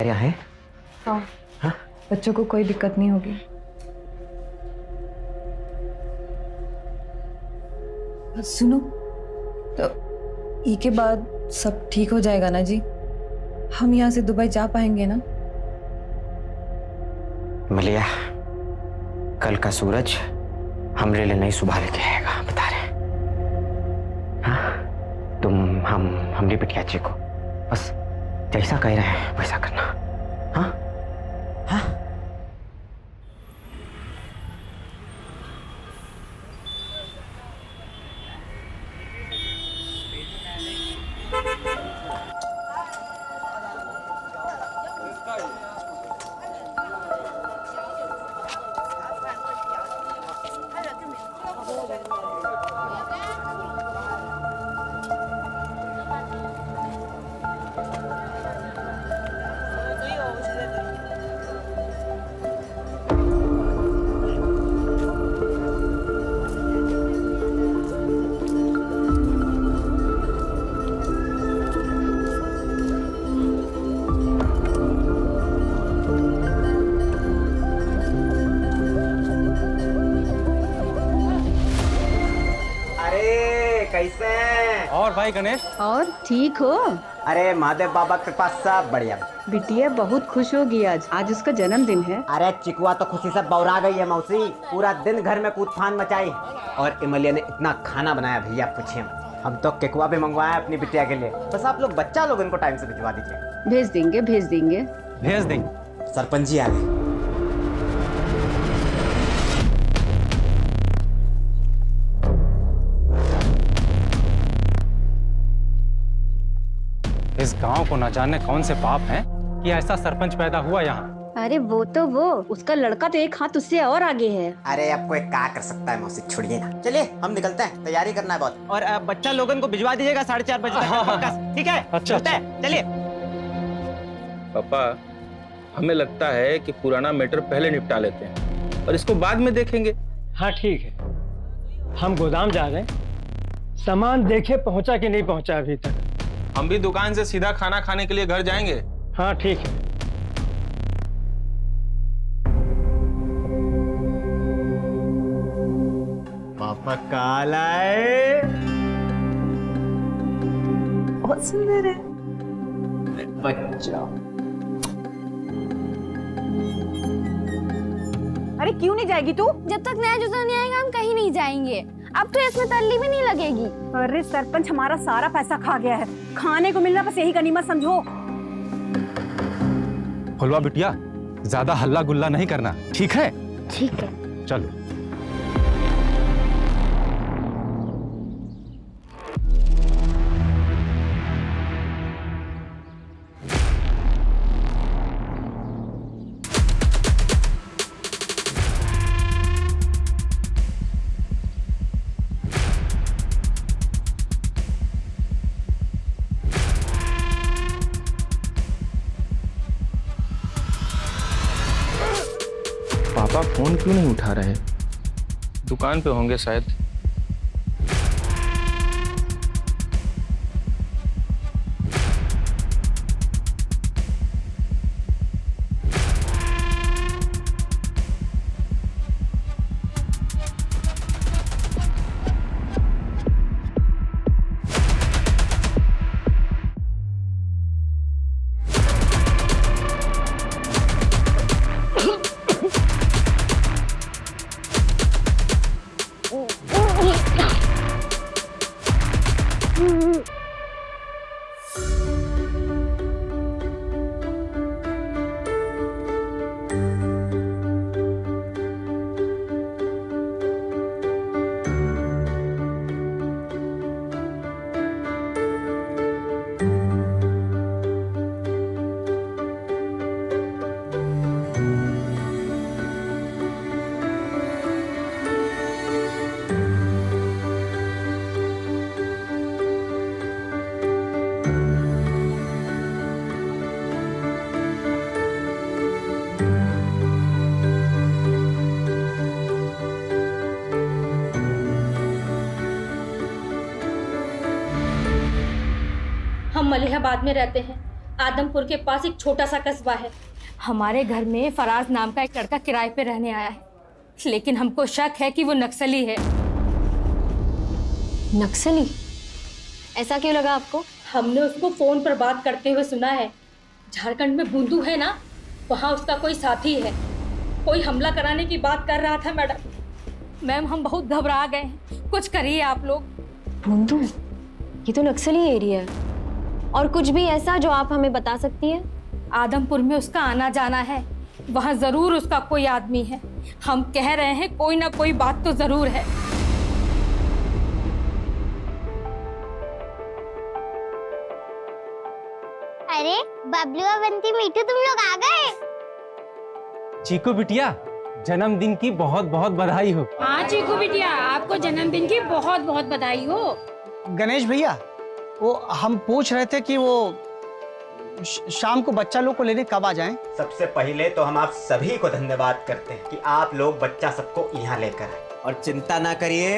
आर्या है? हाँ। हाँ? बच्चों को कोई दिक्कत नहीं होगी। सुनो, तो ई के बाद सब ठीक हो जाएगा ना जी? हम यहाँ से दुबई जा पाएंगे ना? मिलिया, कल का सूरज हमरे लिए नहीं सुबह लेके आएगा, बता रहे। हाँ, तुम हमरी बिटिया जी को बस जैसा कह रहे हैं वैसा करना। हाँ हाँ। कैसे हैं? और भाई गणेश? और ठीक हो? अरे महादेव बाबा के पास सब बढ़िया। बिटिया बहुत खुश होगी आज उसका जन्मदिन है। अरे चिकुआ तो खुशी से बौरा गई है मौसी, पूरा दिन घर में कूद-फान मचाई। और इमलिया ने इतना खाना बनाया भैया पूछिए मत। हम तो केकुआ भी मंगवाया अपनी बिटिया के लिए, बस आप लोग बच्चा लोग इनको टाइम से भिजवा दीजिए। भेज देंगे भेज देंगे भेज देंगे। सरपंच जी आ गए। इस गांव को न जाने कौन से पाप हैं कि ऐसा सरपंच पैदा हुआ यहाँ। अरे वो उसका लड़का तो एक हाथ उससे और आगे है। अरे अब कोई क्या कर सकता है मौसी, छोड़िए ना। चलिए हम निकलते हैं, तैयारी करना है बहुत। और बच्चा लोगन को भिजवा दीजिएगा 4:30 बजे तक, ठीक है? अच्छा। चलिए। पापा, हमें लगता है कि पुराना मैटर पहले निपटा लेते हैं और इसको बाद में देखेंगे। हाँ ठीक है, हम गोदाम जा रहे हैं, सामान देखे पहुंचा कि नहीं पहुंचा अभी तक। हम भी दुकान से सीधा खाना खाने के लिए घर जाएंगे। हाँ ठीक है। पापा काल आए, बहुत सुंदर है बच्चा। अरे क्यों नहीं जाएगी तू? जब तक नया जूता नहीं आएगा हम कहीं नहीं जाएंगे। अब तो इसमें तल्ली भी नहीं लगेगी। अरे सरपंच हमारा सारा पैसा खा गया है, खाने को मिलना बस यही गनीमत समझो। फुलवा बिटिया, ज्यादा हल्ला गुल्ला नहीं करना, ठीक है? ठीक है। चलो। पापा फोन क्यों नहीं उठा रहे? दुकान पे होंगे शायद। हम मलिहाबाद में रहते हैं, आदमपुर के पास एक छोटा सा कस्बा है। हमारे घर में फराज नाम का एक लड़का किराए पे रहने आया है, लेकिन हमको शक है कि वो नक्सली है। नक्सली? ऐसा क्यों लगा आपको? हमने उसको फोन पर बात करते हुए सुना है। झारखंड में बूंदू है ना, वहाँ उसका कोई साथी है। कोई हमला कराने की बात कर रहा था मैडम। मैम हम बहुत घबरा गए हैं, कुछ करिए आप लोग। बूंदू? ये तो नक्सली एरिया है। और कुछ भी ऐसा जो आप हमें बता सकती है? आदमपुर में उसका आना जाना है, वहाँ जरूर उसका कोई आदमी है। हम कह रहे हैं कोई ना कोई बात तो जरूर है। अरे बबलू और बंटी मीठू, तुम लोग आ गए। चीकू बिटिया, जन्मदिन की बहुत बहुत बधाई हो। हाँ चीकू बिटिया, आपको जन्मदिन की बहुत बहुत बधाई हो। गणेश भैया, वो हम पूछ रहे थे कि वो शाम को बच्चा लोग को लेने कब आ जाएं? सबसे पहले तो हम आप सभी को धन्यवाद करते हैं कि आप लोग बच्चा सबको यहाँ लेकर आए। और चिंता ना करिए,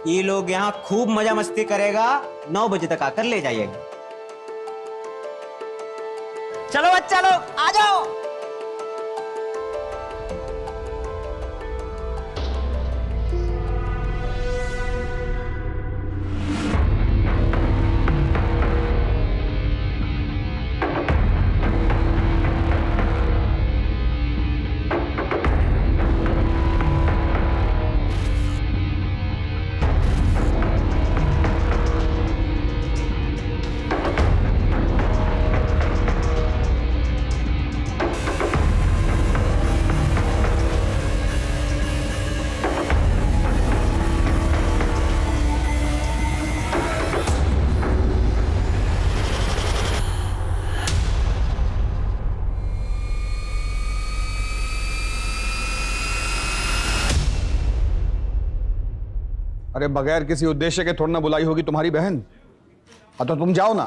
ये लोग यहाँ खूब मजा मस्ती करेगा। 9 बजे तक आकर ले जाइएगा। चलो बच्चा लोग आ जाओ। अरे बगैर किसी उद्देश्य के थोड़ा ना बुलाई होगी तुम्हारी बहन। हाँ तो तुम जाओ ना।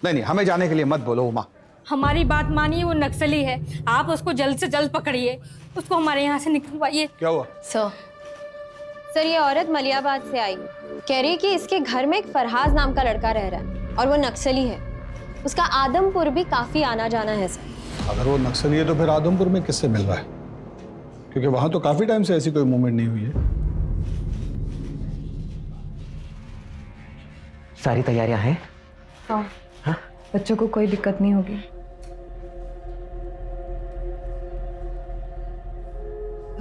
नहीं नहीं, हमें जाने के लिए मत बोलो उमा। हमारी बात मानिए, वो नक्सली है। आप उसको जल्द से जल्द पकड़िए, उसको हमारे यहाँ से निकलवाइए। क्या हुआ? सर ये औरत मलियाबाद से आई, कह रही है कि इसके घर में एक फरहाज नाम का लड़का रह रहा है और वो नक्सली है। उसका आदमपुर भी काफी आना जाना है सर। अगर वो नक्सली है तो फिर आदमपुर में किससे मिल रहा है? क्योंकि वहां तो काफी टाइम से ऐसी कोई मूवमेंट नहीं हुई है। सारी तैयारियां हैं? हाँ। हाँ? बच्चों को कोई दिक्कत नहीं होगी।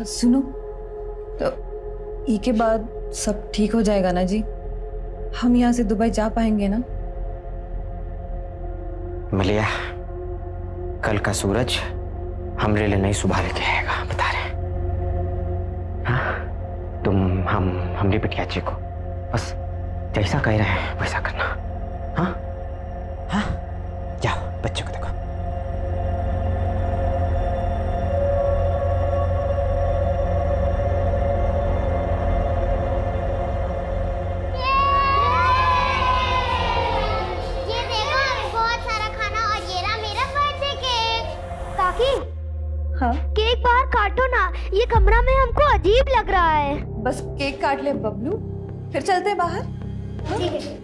सुनो, तो ई के बाद सब ठीक हो जाएगा ना जी? हम यहाँ से दुबई जा पाएंगे ना? मलिया, कल का सूरज हमरे लिए नई सुबह लेके आएगा, बता रहे। हाँ, तुम हमरी बिटिया जी को बस जैसा कह रहे हैं वैसा करना। हाँ हाँ, जाओ बच्चों को देखो। ये देखो, बहुत सारा खाना और ये रहा मेरा बर्थडे केक। काकी, हाँ केक बाहर काटो ना, ये कमरा में हमको अजीब लग रहा है। बस केक काट ले बबलू, फिर चलते हैं बाहर।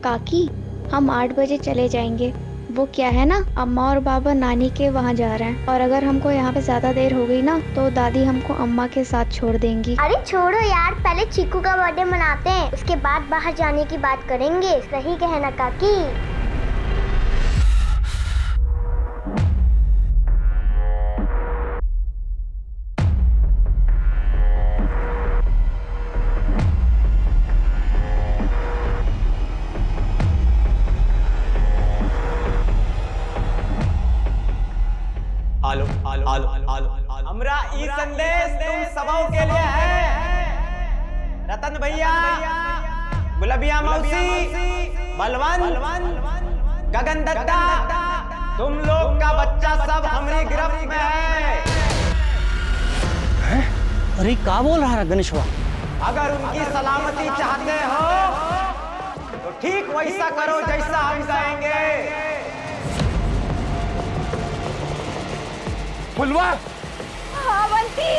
काकी, हम 8 बजे चले जाएंगे। वो क्या है ना, अम्मा और बाबा नानी के वहाँ जा रहे हैं, और अगर हमको यहाँ पे ज्यादा देर हो गई ना तो दादी हमको अम्मा के साथ छोड़ देंगी। अरे छोड़ो यार, पहले चीकू का बर्थडे मनाते हैं, उसके बाद बाहर जाने की बात करेंगे। सही कहना काकी। आलो आलो आलो आलो, हमरा ई संदेश तुम सबों के लिए है। रतन भैया, गुलाबिया मौसी, बलवन, गगन दत्ता, तुम लोग का बच्चा सब हमारी गिरफ्त में है। अरे क्या बोल रहा है गणेशवा? अगर उनकी सलामती चाहते हो तो ठीक वैसा करो जैसा हम कहेंगे। फुलवा, हाँ बंटी।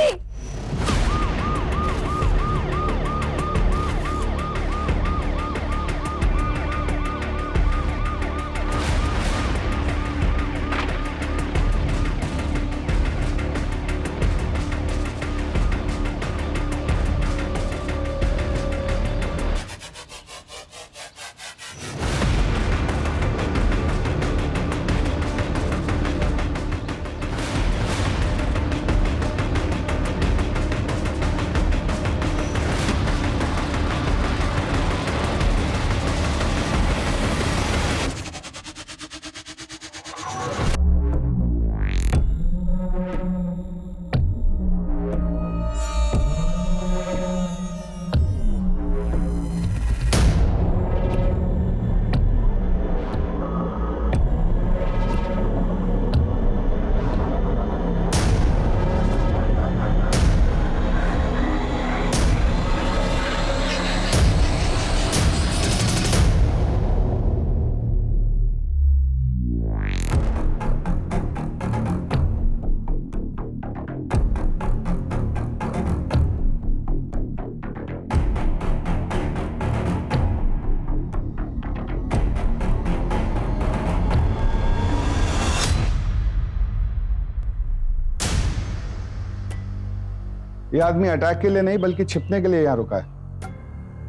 ये आदमी अटैक के लिए नहीं बल्कि छिपने के लिए यहाँ रुका है।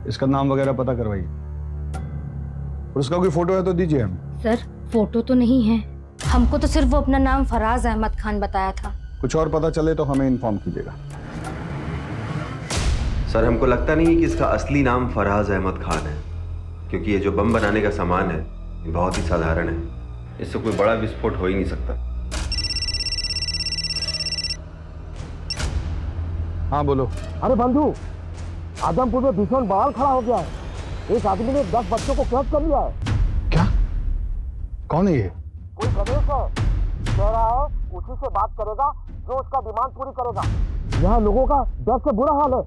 इसका नाम वगैरह पता करवाइए और उसका कोई फोटो है तो दीजिए हमें। सर फोटो तो नहीं है, हमको तो सिर्फ वो अपना नाम फराज अहमद खान बताया था। कुछ और पता चले तो हमें इन्फॉर्म कीजिएगा। सर हमको लगता नहीं कि इसका असली नाम फराज अहमद खान है, क्योंकि ये जो बम बनाने का सामान है ये बहुत ही साधारण है, इससे कोई बड़ा विस्फोट हो ही नहीं सकता। हाँ बोलो। अरे बंधु, आदमपुर में भीषण बवाल खड़ा हो गया है। एक आदमी ने 10 बच्चों को कैद कर लिया है। क्या? कौन है ये? कोई गणेश है, कह रहा है उसी से बात करेगा जो उसका डिमांड पूरी करेगा। यहाँ लोगों का डर से बुरा हाल है।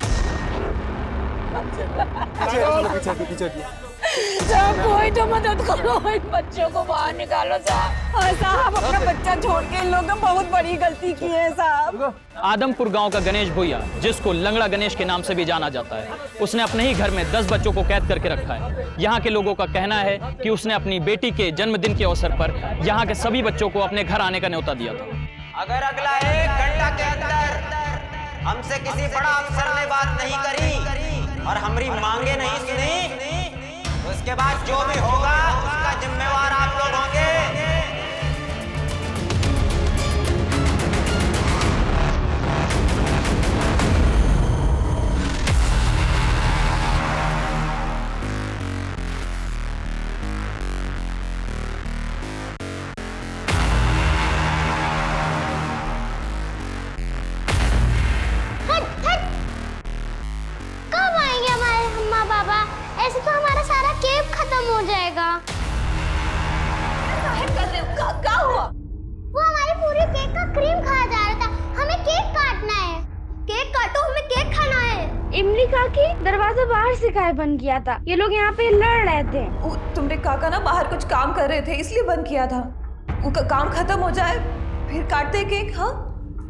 कोई तो मदद करो, इन बच्चों को बाहर निकालो साहब। साहब अपना बच्चा छोड़ के इन लोगों ने बहुत बड़ी गलती की है साहब। आदमपुर गांव का गणेश भुइया, जिसको लंगड़ा गणेश के नाम से भी जाना जाता है, उसने अपने ही घर में 10 बच्चों को कैद करके रखा है। यहाँ के लोगों का कहना है कि उसने अपनी बेटी के जन्मदिन के अवसर पर यहाँ के सभी बच्चों को अपने घर आने का न्योता दिया था। अगर अगला 1 घंटा के अंदर हमसे किसी बड़ा अफसर ने बात नहीं करी और हमारी मांगे नहीं सुनी, तो इसके बाद जो भी होगा उसका जिम्मेवार आप लोग होंगे। कब आएंगे हमारे अम्मा पापा? ऐसे तो हमारा सारा केक खत्म हो जाएगा। क्या हुआ? वो हमारी पूरी केक का क्रीम खाया जा रहा था। हमें केक काटना है। केक काटो, हमें केक खाना है। इमली काकी, दरवाजा बाहर से काहे बंद किया था? ये लोग यहाँ पे लड़ रहे थे। तुम्हारे काका ना बाहर कुछ काम कर रहे थे इसलिए बंद किया था। उनका काम खत्म हो जाए फिर काटते केक। हाँ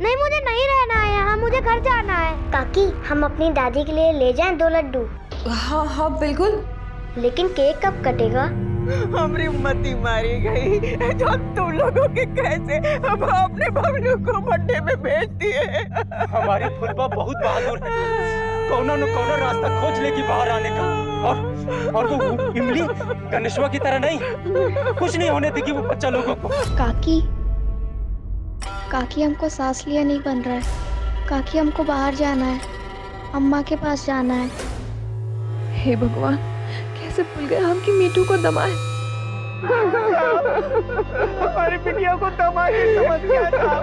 नहीं, मुझे नहीं रहना है यहाँ, मुझे घर जाना है। काकी, हम अपनी दादी के लिए ले जाएं 2 लड्डू? हाँ हाँ बिल्कुल। लेकिन केक कब कटेगा? हमारी मती मारी गई जो तुम लोगों के कैसे अब अपने बबलू को बर्थडे में भेज दिए। हमारी फुलबा बहुत बहादुर है, कौनो न कौनो रास्ता खोज लेगी बाहर आने का। और वो इमली गणेशवा की तरह नहीं, कुछ नहीं होने देगी वो बच्चा लोगों को। काकी, काकी हमको सांस लिया नहीं बन रहा है। काकी हमको बाहर जाना है, अम्मा के पास जाना है। हे भगवान, कैसे भूल गए हम कि मीठू को दमाए। हमारी बिटिया को दमाई समझ गया था।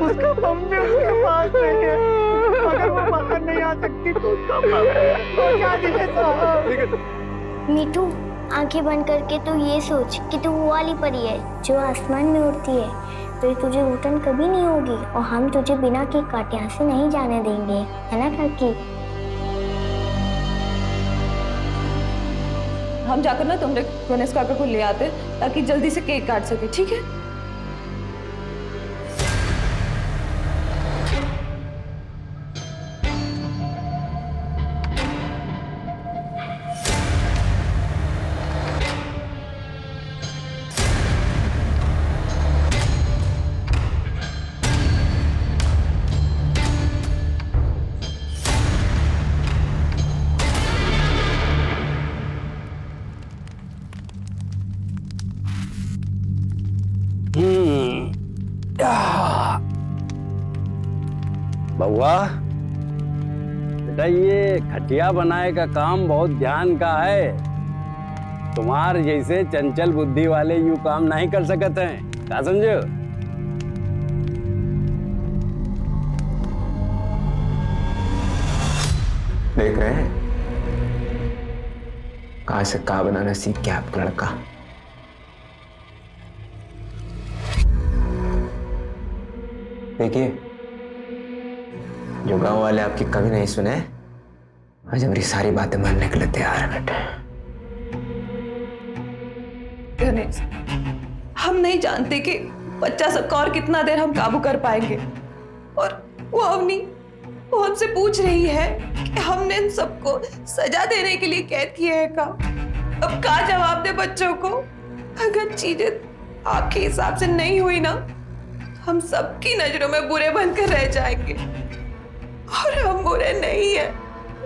उसका बम भी उसके पास नहीं है। अगर वो बाहर नहीं आ सकती तो उसका बम पहुंचा दीजिए साहब। मीठू, आंखें बंद करके तू ये सोच कि तू वो वाली परी है जो आसमान में उड़ती है। फिर तुझे घुटन कभी नहीं होगी और हम तुझे बिना केक काटे यहाँ से नहीं जाने देंगे, है ना काकी? हम जाकर ना तुमने गणेश काका को ले आते ताकि जल्दी से केक काट सके, ठीक है? बउआ बेटा, ये खटिया बनाए का काम बहुत ध्यान का है। तुम्हार जैसे चंचल बुद्धि वाले यूं काम नहीं कर सकते हैं, क्या समझो? देख रहे हैं कहां से कहां बनाना सीख गया आपका लड़का। देखिए, जो गांव वाले आपकी कभी नहीं सुने, आज हमारी सारी बातें मानने के लिए तैयार है बेटे। गणेश, हम नहीं जानते कि बच्चा सबका और कितना देर हम काबू कर पाएंगे। और वो अवनी, वो हमसे पूछ रही है कि हमने इन सबको सजा देने के लिए कैद किया है का। अब क्या जवाब दे बच्चों को? अगर चीजें आपके हिसाब से नहीं हुई ना, हम सबकी नजरों में बुरे बनकर रह जाएंगे। और हम बुरे नहीं है,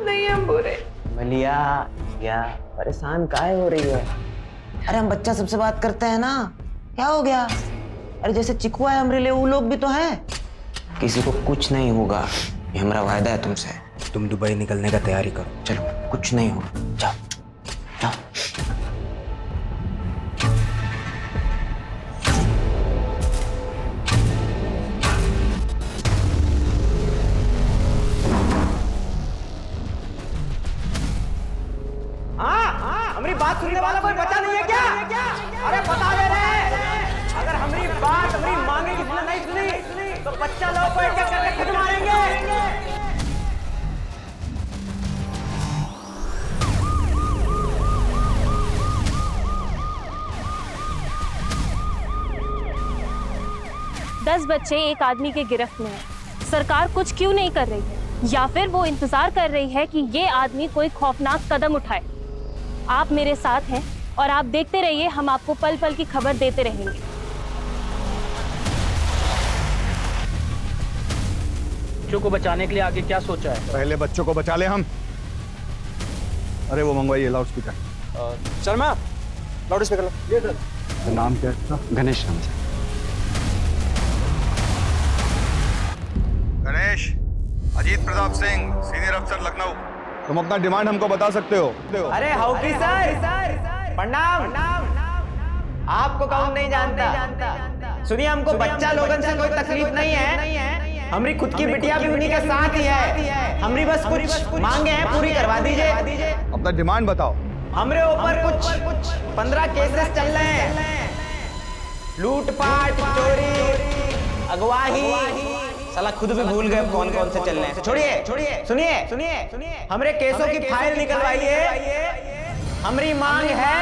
नहीं हम बुरे। मलिया क्या परेशान काहे हो रही है? अरे हम बच्चा सबसे बात करते हैं ना, क्या हो गया? अरे जैसे चिकुआ है हमरे लिए, वो लोग भी तो हैं। किसी को कुछ नहीं होगा, ये हमारा वायदा है तुमसे। तुम दुबई निकलने का तैयारी करो, चलो कुछ नहीं होगा, जाओ जाओ। हमारी बात सुनने वाला कोई बचा नहीं है क्या? अरे बता दे रहे, अगर हमारी बात हमारी मांगे किसने नहीं सुनी तो बच्चा लोग को एक एक करके खुद मारेंगे। दस बच्चे एक आदमी के गिरफ्त में है। सरकार कुछ क्यों नहीं कर रही है, या फिर वो इंतजार कर रही है कि ये आदमी कोई खौफनाक कदम उठाए। आप मेरे साथ हैं और आप देखते रहिए, हम आपको पल पल की खबर देते रहेंगे। बच्चों को बचाने के लिए आगे क्या सोचा है? पहले बच्चों को बचा ले हम। अरे वो मंगवाइए loudspeaker. Sharma loudspeaker लो। ये सर। नाम क्या है? गणेश नाम से। गणेश, अजीत प्रताप सिंह, सीनियर अफसर लखनऊ। तुम अपना डिमांड हमको बता सकते हो। अरे हाउकी सर, प्रणाम। आपको कौन नहीं जानता? सुनिए, हमको बच्चा लोगन से कोई तकलीफ नहीं है। हमारी खुद की बिटिया भी उन्हीं के साथ ही है। हमारी बस कुछ मांगे हैं, पूरी करवा दीजिए। अपना डिमांड बताओ। हमरे ऊपर कुछ 15 केसेस चल रहे हैं, लूटपाट, चोरी, अगवाही। साला खुद भी भूल गए कौन कौन से चल रहे हैं। छोड़िए, सुनिए, हमरे केसों की फाइल निकलवाइए। हमारी मांग है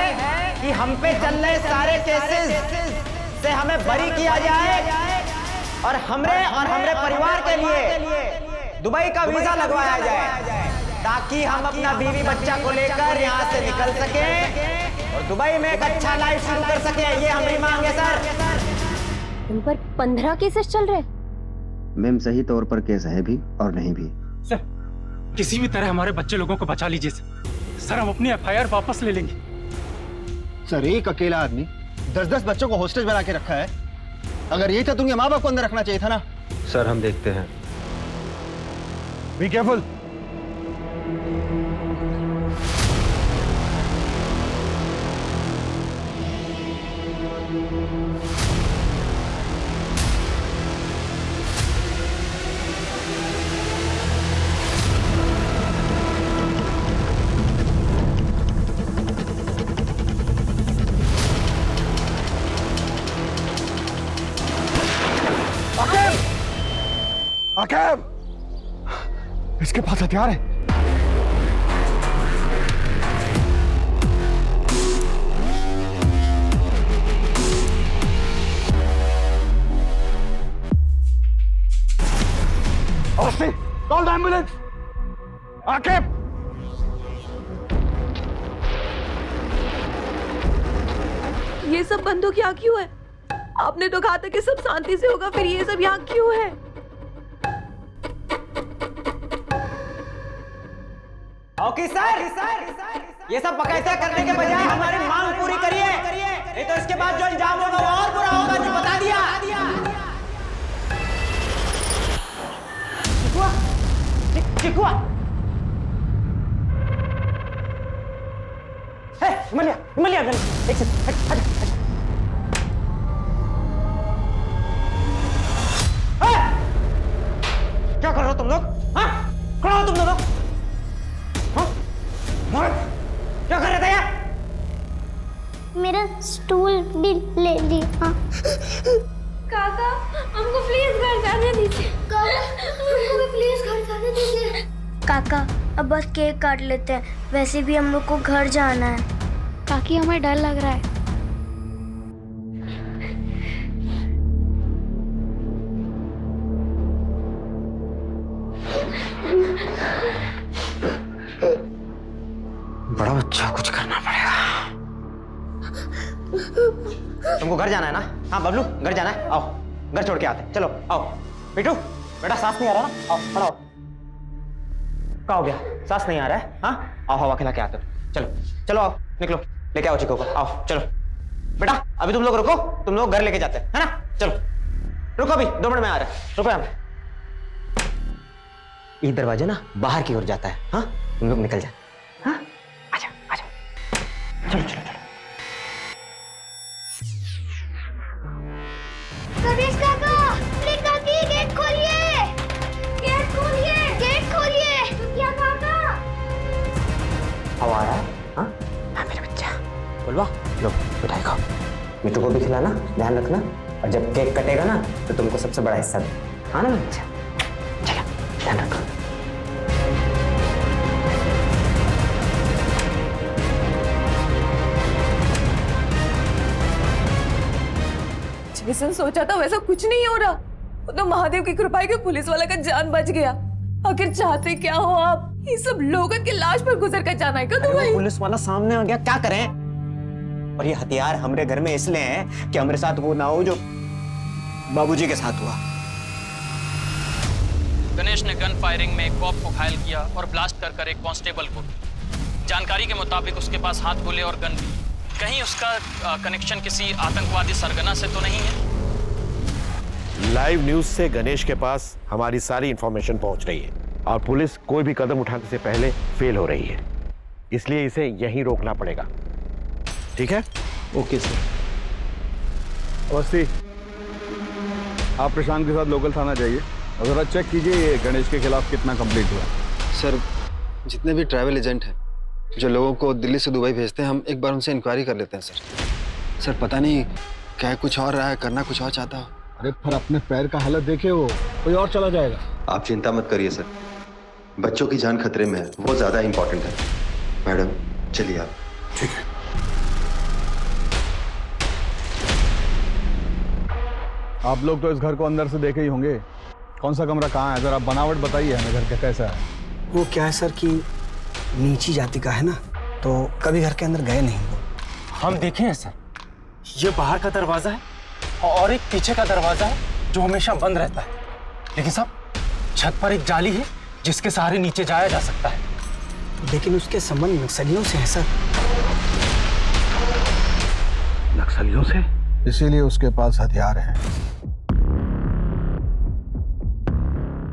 कि हम पे चल रहे सारे केसेस से हमें बरी किया जाए और हमरे परिवार के लिए दुबई का वीजा लगवाया जाए, ताकि हम अपना बीवी बच्चा को लेकर यहाँ से निकल सके और दुबई में एक अच्छा लाइफ शुरू कर सके। ये हमारी मांग है सर। उन पर 15 केसेस चल रहे हैं। मैम, सही तौर पर केस है भी और नहीं भी। सर, किसी भी तरह हमारे बच्चे लोगों को बचा लीजिए सर। हम अपनी एफआईआर वापस ले लेंगे। सर, एक अकेला आदमी 10-10 बच्चों को हॉस्टेज बना के रखा है। अगर यही था तो उनके माँ बाप को अंदर रखना चाहिए था ना। सर हम देखते हैं। Be careful. आकेब, इसके पास हथियार है। Awasthi, call the ambulance. Aqib, ये सब बंदूक यहाँ क्यों है? आपने तो कहा था कि सब शांति से होगा, फिर ये सब यहाँ क्यों है? ओके सर, ये सब बकायदा करने के बजाय हमारी मांग पूरी करिए, नहीं तो इसके बाद जो इंजाम होगा वो और बुरा होगा। जो बता दिया। चिकुआ, हिमालय, एक सेकंड, क्या कर रहे हो तुम लोग? खड़ा हो तुम लोग। क्या कर रहे थे यार? मेरा स्टूल भी ले लिया। काका, हमको प्लीज घर जाने दीजिए। हमको भी प्लीज घर जाने दीजिए। काका, अब बस केक काट लेते हैं, वैसे भी हम लोग को घर जाना है। काकी, हमें डर लग रहा है। बड़ा अच्छा कुछ करना पड़ेगा। तुमको घर जाना है ना? हाँ बबलू, घर जाना है, आओ घर छोड़ के आते। चलो आओ। पिटू बेटा, सांस नहीं आ रहा ना? आओ, खड़ा हो। क्या हो गया? सांस नहीं आ रहा है? हाँ, आओ हवा खिला के आते हो। चलो चलो, आओ निकलो, लेके आओ चिको को। आओ चलो बेटा, अभी तुम लोग रुको, तुम लोग घर लेके जाते हैं, है ना? चलो रुको, अभी 2 मिनट में आ रहा है, रुको यहाँ। ये दरवाजा ना बाहर की ओर जाता है। हाँ, तुम लोग निकल जाए। हाँ, आजा आजा, चलो चलो चलो। गणेश काका, प्लीज काकी, गेट खोलिए, गेट खोलिए, गेट खोलिए। क्या काका? हवा आ रहा है? हाँ हाँ मेरे बच्चा, बोलवा लो मिठाई खाओ, मिट्टू को भी खिलाना, ध्यान रखना, और जब केक कटेगा ना तो तुमको सबसे बड़ा हिस्सा दे। हाँ ना मेरे बच्चा, चलो ध्यान रखो। जैसा सोचा था वैसा कुछ नहीं हो रहा। वो तो महादेव की कृपा है कि पुलिस वाला का जान बच गया। आखिर चाहते क्या हो आप? ये सब लोगों की लाश पर गुजर कर जाना है क्या तुम्हें? पुलिस वाला सामने आ गया, क्या करें? और ये हथियार हमारे घर में इसलिए है कि हमारे साथ वो ना हो जो बाबूजी के साथ हुआ। गणेश ने गन फायरिंग में एक कॉप को घायल किया और ब्लास्ट कर एक कांस्टेबल को। जानकारी के मुताबिक उसके पास हाथ गोले और गन भी। कहीं उसका कनेक्शन किसी आतंकवादी सरगना से तो नहीं है? लाइव न्यूज से गणेश के पास हमारी सारी इंफॉर्मेशन पहुंच रही है और पुलिस कोई भी कदम उठाने से पहले फेल हो रही है, इसलिए इसे यहीं रोकना पड़ेगा। ठीक है? Okay sir. अवस्थी, आप प्रशांत के साथ लोकल थाना जाइए और जरा चेक कीजिए ये गणेश के खिलाफ कितना कंप्लीट हुआ। सर, जितने भी ट्रैवल एजेंट हैं जो लोगों को दिल्ली से दुबई भेजते हैं, हम एक बार उनसे इंक्वायरी कर लेते हैं सर। सर पता नहीं क्या कुछ और रहा है, करना कुछ और चाहता हो। अरे फिर अपने पैर का हालत देखे, वो कोई और चला जाएगा। आप चिंता मत करिए सर, बच्चों की जान खतरे में है, वो ज्यादा इंपॉर्टेंट है। मैडम चलिए आप। ठीक है। आप लोग तो इस घर को अंदर से देखे ही होंगे, कौन सा कमरा कहाँ है, जरा बनावट बताइए हमें घर का कैसा है। वो क्या है सर कि नीची जाति का है ना, तो कभी घर के अंदर गए नहीं वो। हम देखे हैं सर, ये बाहर का दरवाजा है और एक पीछे का दरवाजा है जो हमेशा बंद रहता है, लेकिन साहब छत पर एक जाली है जिसके सहारे नीचे जाया जा सकता है। लेकिन उसके संबंध नक्सलियों से है सर। नक्सलियों से? इसीलिए उसके पास हथियार है।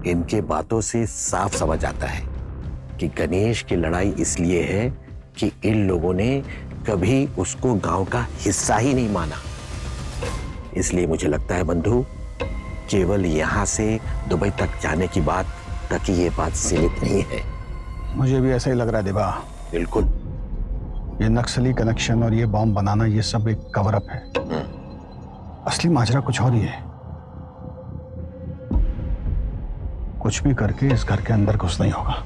इनके बातों से साफ समझ आता है कि गणेश की लड़ाई इसलिए है कि इन लोगों ने कभी उसको गांव का हिस्सा ही नहीं माना। इसलिए मुझे लगता है बंधु, केवल यहां से दुबई तक जाने की बात तक ही ये बात सीमित नहीं है। मुझे भी ऐसा ही लग रहा है देवा। बिल्कुल। ये नक्सली कनेक्शन और ये बॉम्ब बनाना, ये सब एक कवर अप है। असली माजरा कुछ और ही है। कुछ भी करके इस घर के अंदर घुसना ही होगा।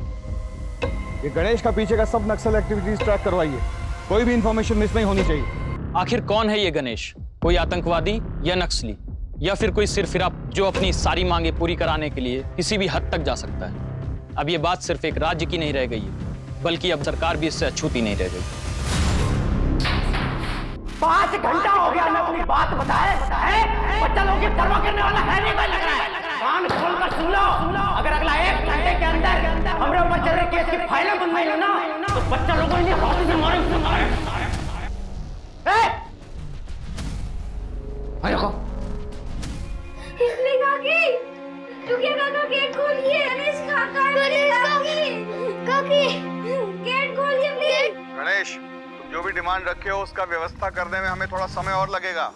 ये गणेश का पीछे का सब नक्सल एक्टिविटीज ट्रैक करवाइए, कोई भी इंफॉर्मेशन मिस नहीं होनी चाहिए। आखिर कौन है ये गणेश? कोई आतंकवादी या नक्सली, या फिर कोई सिरफिरा जो अपनी सारी मांगे पूरी कराने के लिए किसी भी हद तक जा सकता है? अब ये बात सिर्फ एक राज्य की नहीं रह गई है, बल्कि अब सरकार भी इससे अछूती नहीं रह गई। 5 घंटा हो गया, मैं अपनी बात बताए बच्चा लोगों की परवाह करने वाला है नहीं, कोई लग रहा है। कान खोलकर सुन लो, अगर अगला 1 घंटे के अंदर हमरे ऊपर चल रहे केस की फाइलें बंद नहीं हो ना, तो बच्चा लोगों ने हौसले से मारे। देखो इसने काकी, टुकिया काका गेट खोलिए। गणेश काका, गणेश काकी, गेट खोलिए प्लीज। गणेश, तुम जो भी डिमांड रखे हो उसका व्यवस्था करने में हमें थोड़ा समय और लगेगा।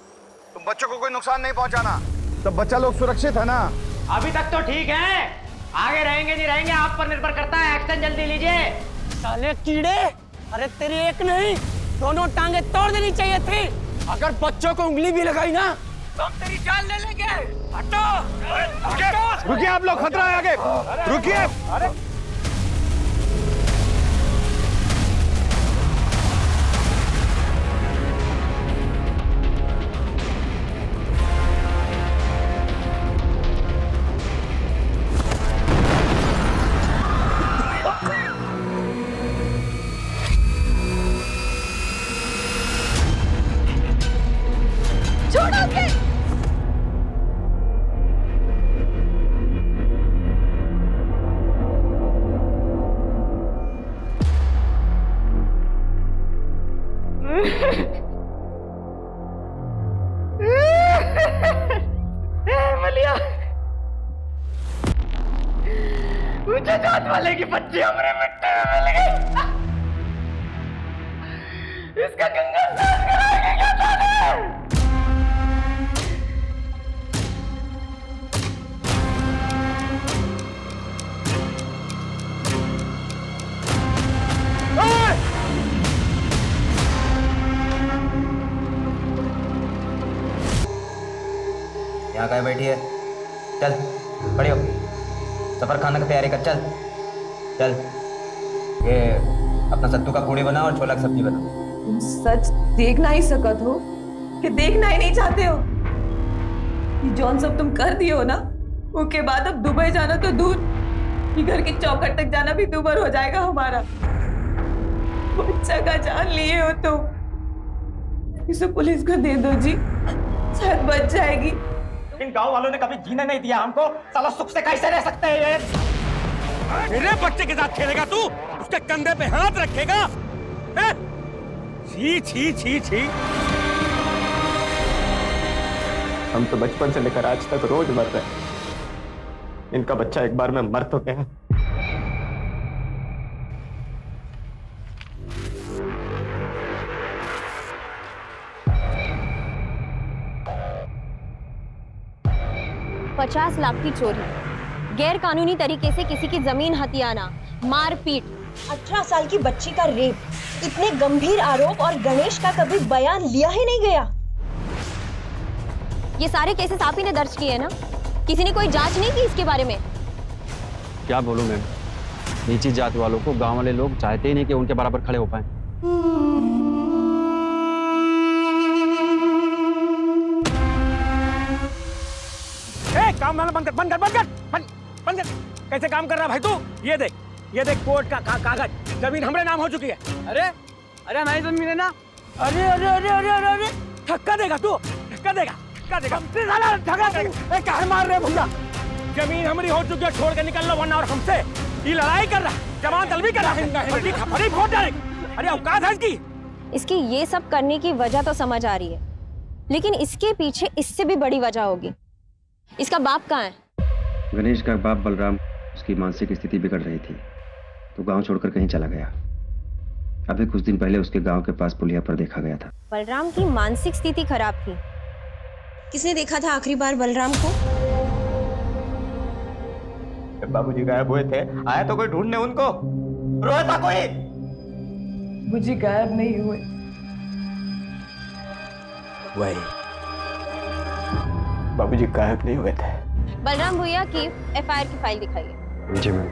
तुम बच्चों को कोई नुकसान नहीं पहुंचाना, तब बच्चा लोग सुरक्षित है ना? अभी तक तो ठीक है, आगे रहेंगे नहीं रहेंगे आप पर निर्भर करता है। एक्शन जल्दी लीजिए। साले कीड़े, अरे तेरी एक नहीं दोनों टांगे तोड़ देनी चाहिए थी। अगर बच्चों को उंगली भी लगाई ना तो हम तेरी जान ले लेंगे। हटो, रुकिए आप लोग, खतरा है आगे, रुकिए। अरे ऊंचे जात वाले की बच्ची हमारे मिट्टी में मिल गई। इसका गंगा स्नान कराएंगे क्या ताने? यहाँ कहीं बैठी है? चल खड़ी हो, सफर खाने की तैयारी कर। चल चल, ये अपना सत्तू का पूड़ी बनाओ और छोला की सब्जी बनाओ। तुम सच देख ना ही सकत हो कि देखना ही नहीं चाहते हो? ये जौन सब तुम कर दिए हो ना, उसके बाद अब दुबई जाना तो दूर, ये घर की चौखट तक जाना भी दूभर हो जाएगा हमारा। बच्चा का जान लिए हो तो इसे पुलिस को दे दो जी, शायद बच जाएगी। इन गांव वालों ने कभी जीने नहीं दिया हमको, साला सुख से कैसे रह सकते हैं ये? मेरे बच्चे के साथ खेलेगा तू? उसके कंधे पे हाथ रखेगा? छी छी छी छी। हम तो बचपन से लेकर आज तक रोज मर रहे हैं, इनका बच्चा एक बार में मर तो गया। $50 लाख की चोरी, गैर कानूनी तरीके से किसी की जमीन हथियाना, मारपीट, 18 साल की बच्ची का रेप, इतने गंभीर आरोप और गणेश का कभी बयान लिया ही नहीं गया। ये सारे केसेस आप ही ने दर्ज किए हैं ना? किसी ने कोई जांच नहीं की इसके बारे में? क्या बोलूं मैम, नीची जात वालों को गांव वाले लोग चाहते ही नहीं कि उनके बराबर खड़े हो पाए। काम बंद कर, बंद कर, बंद कर, बंद कर। कैसे काम कर रहा भाई तू? ये देख कोर्ट का कागज, जमीन हमारे नाम हो चुकी है। अरे अरे हमारी जमीन है ना। अरे अरे अरे अरे अरे अरे धक्का देगा तू, धक्का देगा, धक्का देगा, धक्का देगा। क्या मार रहे भैया? जमीन हमारी हो चुकी है, छोड़ के निकल लो वरना और हमसे ये लड़ाई कर रहा है, जमात तलबी कर रहा है। अरे औकात है इसकी। इसकी ये सब करने की वजह तो समझ आ रही है, लेकिन इसके पीछे इससे भी बड़ी वजह होगी। इसका बाप कहाँ है? गणेश का बाप बलराम, उसकी मानसिक स्थिति बिगड़ रही थी तो गांव छोड़कर कहीं चला गया। अभी कुछ दिन पहले उसके गांव के पास पुलिया पर देखा गया था। बलराम की मानसिक स्थिति खराब थी। किसने देखा था आखिरी बार बलराम को? बाबूजी गायब हुए थे, आया तो कोई ढूंढने उनको? रोया था कोई? बाबूजी गायब नहीं हुए। वही बाबूजी गायब नहीं हुए थे। बलराम भैया की एफआईआर की फाइल दिखाइए। जी मैम।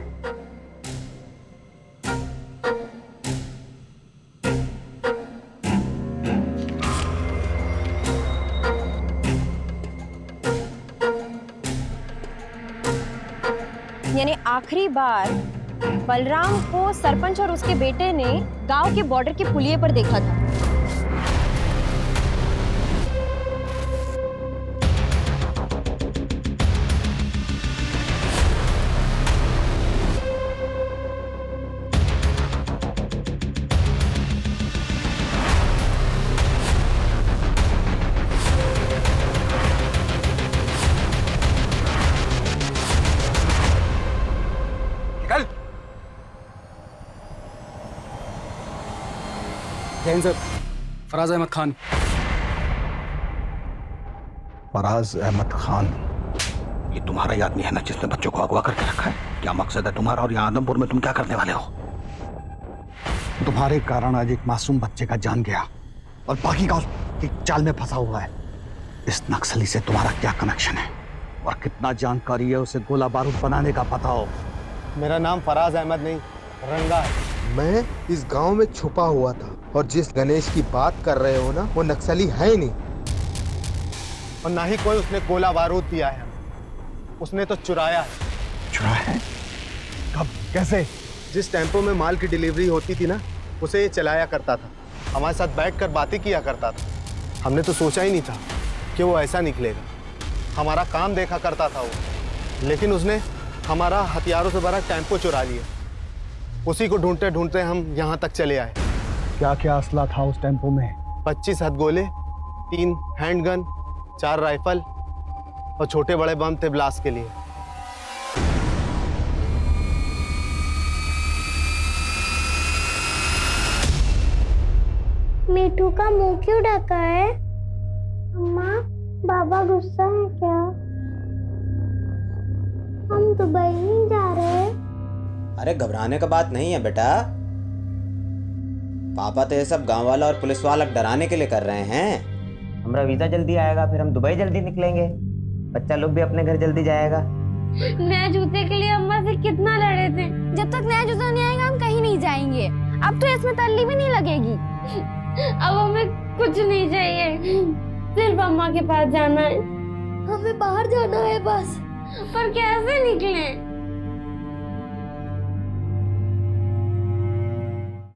यानी आखिरी बार बलराम को सरपंच और उसके बेटे ने गांव के बॉर्डर के पुलिये पर देखा था। सर, फराज अहमद खान। फराज अहमद खान, ये तुम्हारा ही आदमी है ना जिसने बच्चों को अगवा करके रखा है? क्या मकसद है तुम्हारा और यहाँ आदमपुर में तुम क्या करने वाले हो? तुम्हारे कारण आज एक मासूम बच्चे का जान गया और बाकी का उसकी चाल में फंसा हुआ है। इस नक्सली से तुम्हारा क्या कनेक्शन है और कितना जानकारी है उसे गोला बारूद बनाने का पता हो? मेरा नाम फराज अहमद नहीं, रंगा है। मैं इस गांव में छुपा हुआ था और जिस गणेश की बात कर रहे हो ना, वो नक्सली है ही नहीं और ना ही कोई उसने गोला बारूद दिया है, उसने तो चुराया है। चुराया है? कब, कैसे? जिस टेम्पो में माल की डिलीवरी होती थी ना, उसे ये चलाया करता था, हमारे साथ बैठकर बातें किया करता था। हमने तो सोचा ही नहीं था कि वो ऐसा निकलेगा। हमारा काम देखा करता था वो, लेकिन उसने हमारा हथियारों से भरा टेम्पो चुरा लिया। उसी को ढूंढते ढूंढते हम यहाँ तक चले आए। क्या क्या असला था उस टेम्पो में? 25 हथगोले, 3 हैंडगन, 4 राइफल और छोटे बड़े बम थे ब्लास्ट के लिए। मीठू का मुंह क्यों ढका है? अम्मा, बाबा गुस्सा है क्या? हम दुबई नहीं जा रहे। अरे घबराने का बात नहीं है बेटा, पापा तो ये सब गांव वाला और पुलिस वाला डराने के लिए कर रहे हैं। हमारा वीजा जल्दी आएगा, फिर हम दुबई जल्दी निकलेंगे, बच्चा लोग भी अपने घर जल्दी जाएगा। नए जूते के लिए अम्मा से कितना लड़े थे। जब तक नया जूता नहीं आएगा हम कहीं नहीं जाएंगे। अब तो इसमें तल्ली भी नहीं लगेगी। अब हमें कुछ नहीं चाहिए, सिर्फ अम्मा के पास जाना है। हमें बाहर जाना है बस, पर कैसे निकले?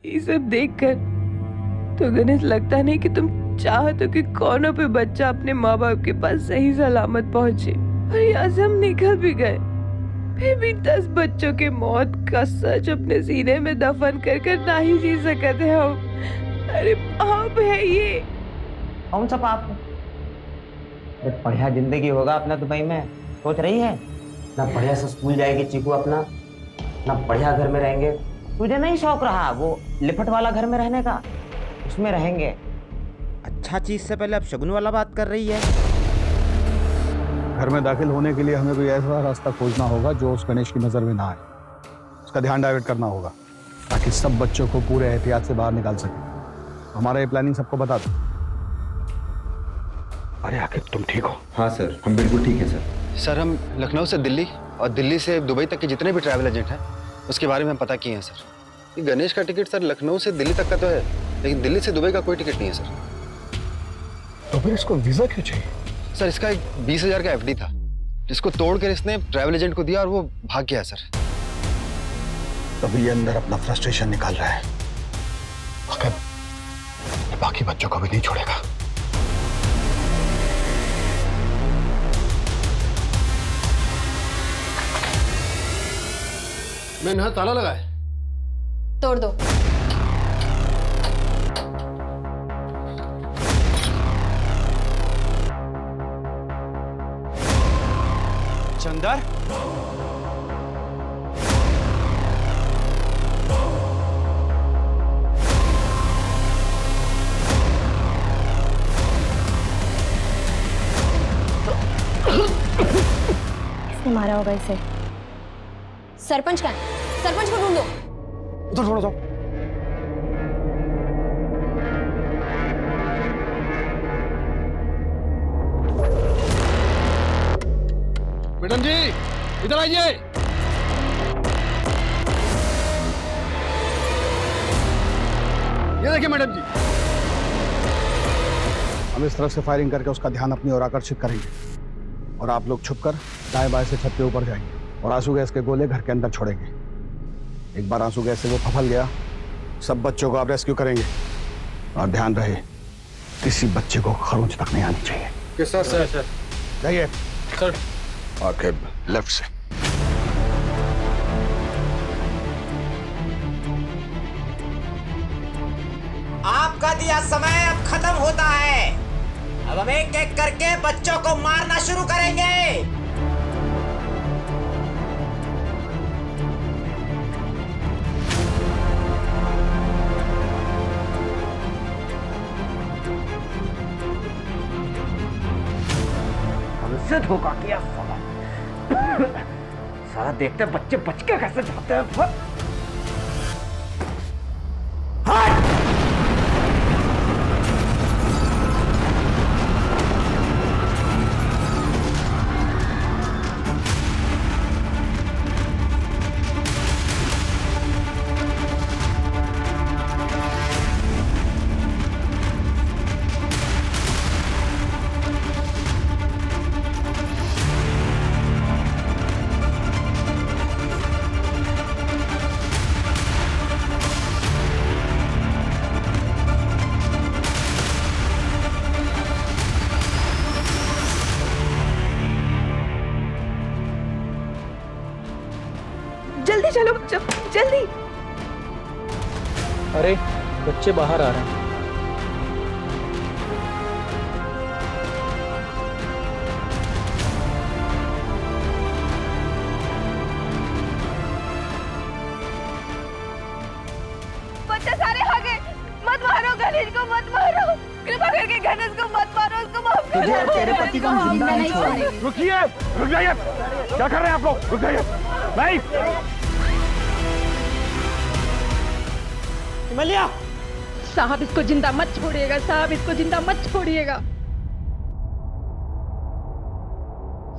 ये सब देखकर तो गणेश लगता नहीं कि तुम चाहते कि कौनों पे बच्चा अपने माँ बाप के पास सही सलामत पहुंचे। और यहाँ से हम निकल भी गए, फिर भी 10 बच्चों के मौत का सच अपने सीने में दफन कर कर ना ही जी सकते हम। अरे पाप है ये। कौन सा पाप? बढ़िया जिंदगी होगा अपना दुबई में, सोच रही है ना? बढ़िया से स्कूल जाएगी चीकू अपना, ना बढ़िया घर में रहेंगे। तुझे नहीं शौक रहा वो लिपट वाला घर में रहने का? उसमें रहेंगे। अच्छा चीज से पहले अब शगुन वाला बात कर रही है। घर में दाखिल होने के लिए हमें कोई ऐसा रास्ता खोजना होगा जो उस गणेश की नजर में ना आए। उसका ध्यान डाइवर्ट करना होगा ताकि सब बच्चों को पूरे एहतियात से बाहर निकाल सके। हमारा ये प्लानिंग सबको बता दो। अरे आखिर तुम ठीक हो? हाँ सर, हम बिल्कुल ठीक है सर। सर, हम लखनऊ से दिल्ली और दिल्ली से दुबई तक के जितने भी ट्रैवल एजेंट हैं उसके बारे में हम पता किए हैं सर। ये गणेश का टिकट सर लखनऊ से दिल्ली तक का तो है, लेकिन दिल्ली से दुबई का कोई टिकट नहीं है सर। तो फिर इसको वीजा क्यों चाहिए? सर, इसका एक 20,000 का एफडी था जिसको तोड़कर इसने ट्रैवल एजेंट को दिया और वो भाग गया सर। तभी ये अंदर अपना फ्रस्ट्रेशन निकाल रहा है, मगर ये बाकी बच्चों को भी नहीं छोड़ेगा। मैंने यहाँ ताला लगाया। तोड़ दो। चंदर, किसने मारा होगा इसे? सरपंच का, सरपंच को ढूंढो। उधर थोड़ा जाओ। मैडम जी, इधर आइए। ये देखिए मैडम जी। हम इस तरफ से फायरिंग करके उसका ध्यान अपनी ओर आकर्षित करेंगे और आप लोग छुपकर दाएं बाएं से छत के ऊपर जाएंगे और आंसू गैस के गोले घर के अंदर छोड़ेंगे। एक बार आंसू गैस से वो फफल गया, सब बच्चों को आप रेस्क्यू करेंगे। और ध्यान रहे किसी बच्चे को खरोंच तक नहीं आनी चाहिए। किस सर? सर जाइए सर। आखिर लेफ्ट से। आपका दिया समय अब खत्म होता है। अब हम एक एक करके बच्चों को मारना शुरू करेंगे। हमसे धोखा किया साला। साला देखते बच्चे बच के कैसे जाते हैं। जल्दी चलो, जल्दी। अरे बच्चे बाहर आ रहे हैं। बच्चे सारे आ गए। मत मारो गणेश को, मत कीजिए, गणेश को मत मारो, उसको माफ तुझे और करो। तेरे पति को हम जिंदा नहीं छोड़ेंगे। रुकिए, रुक जाइए। क्या कर रहे हैं आप लोग? रुक जाइए। नहीं। हिमालया साहब इसको जिंदा मत छोड़िएगा, साहब इसको जिंदा मत छोड़िएगा।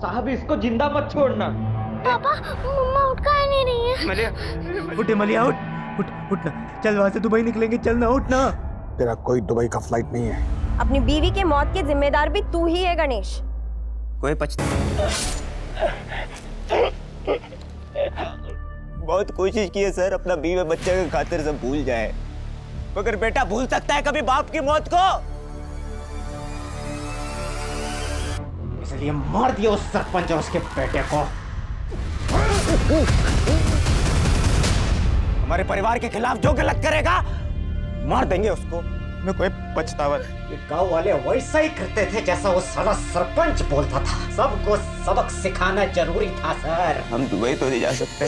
साहब इसको जिंदा मत छोड़ना। पापा मम्मा उठ का नहीं रही है। हिमालया उठ, हिमालया उठ, उठ ना। चल वहां से दुबई निकलेंगे, चल ना, उठ ना। तेरा कोई दुबई का फ्लाइट नहीं है। अपनी बीवी के मौत के जिम्मेदार भी तू ही है गणेश। कोई बहुत कोशिश की है सर, अपना बीवी बच्चे के खातिर सब भूल जाए, मगर बेटा भूल सकता है कभी बाप की मौत को? इसलिए मार दिया उस सरपंच और उसके बेटे को। हमारे परिवार के खिलाफ जो गलत करेगा मार देंगे उसको। मैं कोई पछतावा नहीं। ये गांव वाले वैसा ही करते थे जैसा वो साला सरपंच बोलता था। सबको सबक सिखाना जरूरी था सर। हम दुबई तो नहीं जा सकते।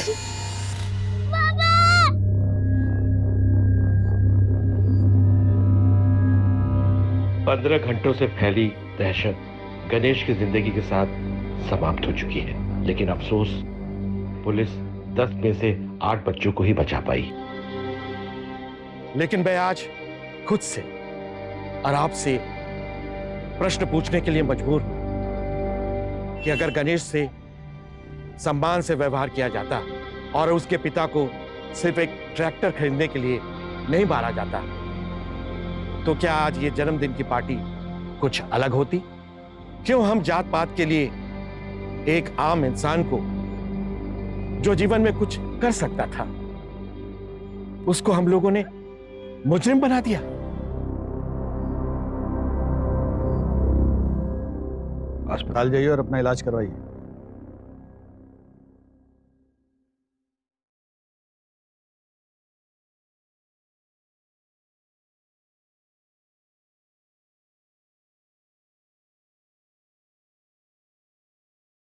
15 घंटों से फैली दहशत गणेश की जिंदगी के साथ समाप्त हो चुकी है, लेकिन अफसोस पुलिस 10 में से 8 बच्चों को ही बचा पाई। लेकिन मैं आज खुद से और आपसे प्रश्न पूछने के लिए मजबूर हूं कि अगर गणेश से सम्मान से व्यवहार किया जाता और उसके पिता को सिर्फ एक ट्रैक्टर खरीदने के लिए नहीं मारा जाता, तो क्या आज ये जन्मदिन की पार्टी कुछ अलग होती? क्यों हम जात पात के लिए एक आम इंसान को जो जीवन में कुछ कर सकता था, उसको हम लोगों ने मुजरिम बना दिया? अस्पताल जाइए और अपना इलाज करवाइए।